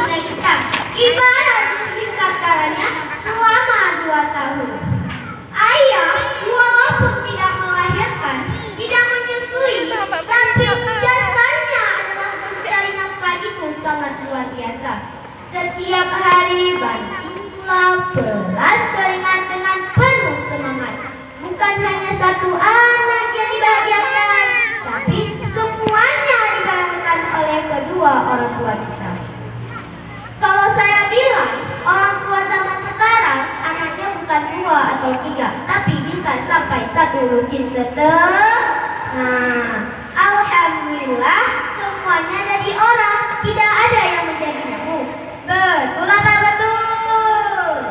tunai kita. Ibarat menghisap darahnya selama 2 tahun. Ayah, walaupun tidak melahirkan, tidak menyusui, tapi jasanya adalah mencari nafkah itu sangat luar biasa. Setiap hari banting tulang peras keringat dengan penuh semangat. Bukan hanya satu anak yang dibahagiakan, tapi semuanya dibahagiakan oleh kedua orang tua kita. Kalau saya bilang orang tua zaman sekarang anaknya bukan 2 atau 3, tapi bisa sampai 1 lusin setengah. Alhamdulillah semuanya jadi orang, tidak ada yang menjadi nyamuk. Betul apa betul?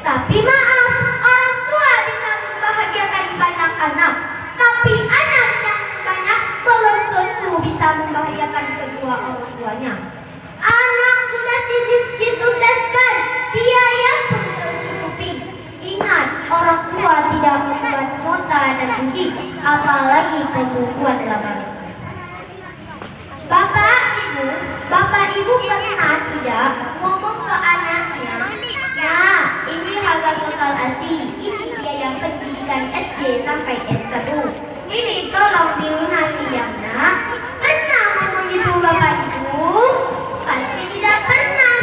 Tapi maaf, orang tua bisa membahagiakan banyak anak, tapi anak yang banyak belum tentu bisa membahagiakan kedua orang tuanya. Anak sudah disukseskan, biaya pun tercukupi. Ingat, orang tua tidak membuat nota dan uji, apalagi kebutuhan dalam hal itu. Bapak ibu pernah tidak ngomong ke anaknya, nah ini harga total ASI, ini biaya pendidikan SD sampai S1, ini tolong dilunasi ya nak. Pernah ngomong gitu bapak ibu? Pasti tidak pernah.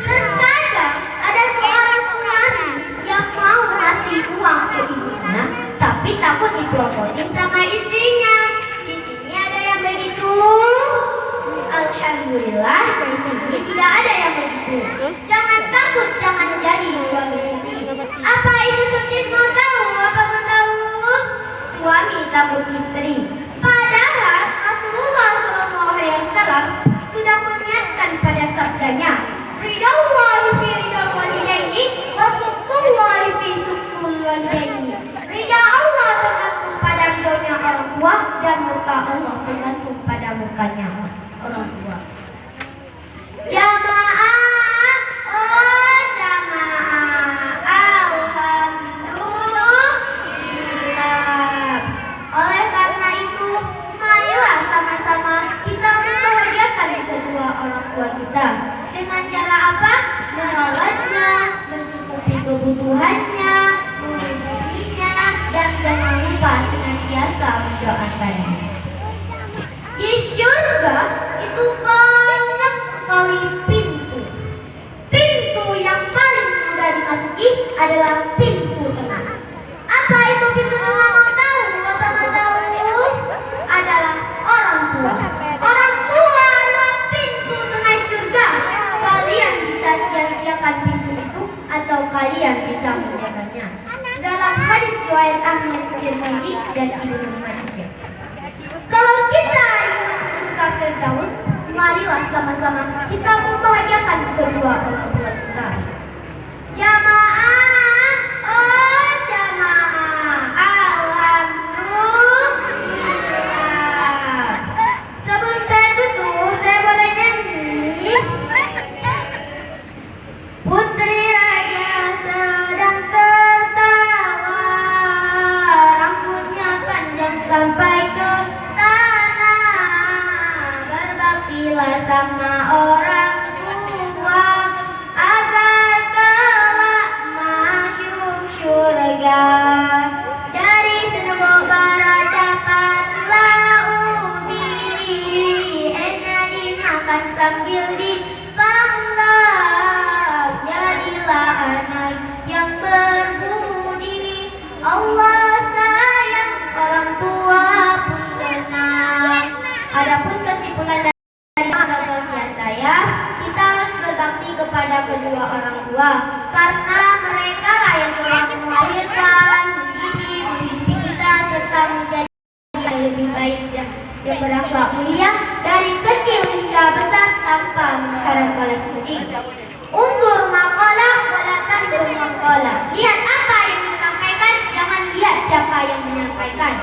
Terkadang ada seorang suami yang mau ngasih uang ke ibunya, tapi takut diprototin sama istrinya. Di sini ada yang begitu? Alhamdulillah di sini tidak ada yang begitu. Jangan takut, jangan jadi suami istri. Apa itu sukses mau tahu? Apa mau tahu? Suami takut istri. Padahal Rasulullah SAW sudah mengingatkan pada sabdanya, Ridhallahi fi ridhal walidaini wa suqqullahi fi suqqul walidaini. Ridha Allah tergantung pada ridhonya orang tua dan murka Allah tergantung pada murkanya orang tua. Jamaah, oh jamaah, alhamdulillah. Oleh karena itu, marilah sama-sama kita membahagiakan kedua orang tua kita. Dengan cara apa? Merawatnya, mencukupi kebutuhannya, melindunginya, dan jangan lupa senantiasa mendoakannya. Di surga itu banyak sekali pintu. Pintu yang paling mudah dimasuki adalah pintu tengah. Apa itu pintu tengah? Mau tahu? Bapak mau tahu? Adalah orang tua. Orang tua adalah pintu tengah surga. Kalian bisa sia-siakan pintu itu atau kalian bisa menjaganya. Dalam hadis riwayat Ahmad Tirmidzi dan Ibnu Majah. Kalau kita ingin masuk surga Firdaus, marilah sama-sama kita membahagiakan kedua orang tua kita. Jamaah, oh jamaah, alhamdulillah. Sebelum saya tutup, saya boleh nyanyi. Putri raja sedang tertawa, rambutnya panjang sampai ke berbaktilah sama orang tua agar kelak masuk surga. Dari senebu barat dapatlah ubi, enak dimakan sambil dipanggang. Jadilah anak yang berbudi, Allah sayang, orang tua pun senang. Adapun kesimpulan dari usia saya, kita harus berbakti kepada kedua orang tua, karena mereka lah yang telah melahirkan, mendidik kita, serta menjadi yang lebih baik dan berakhlak mulia dari kecil hingga besar tanpa mengharap balas budi. Undur maqalah wala tandur maqalah. Lihat apa yang disampaikan, jangan lihat siapa yang menyampaikan.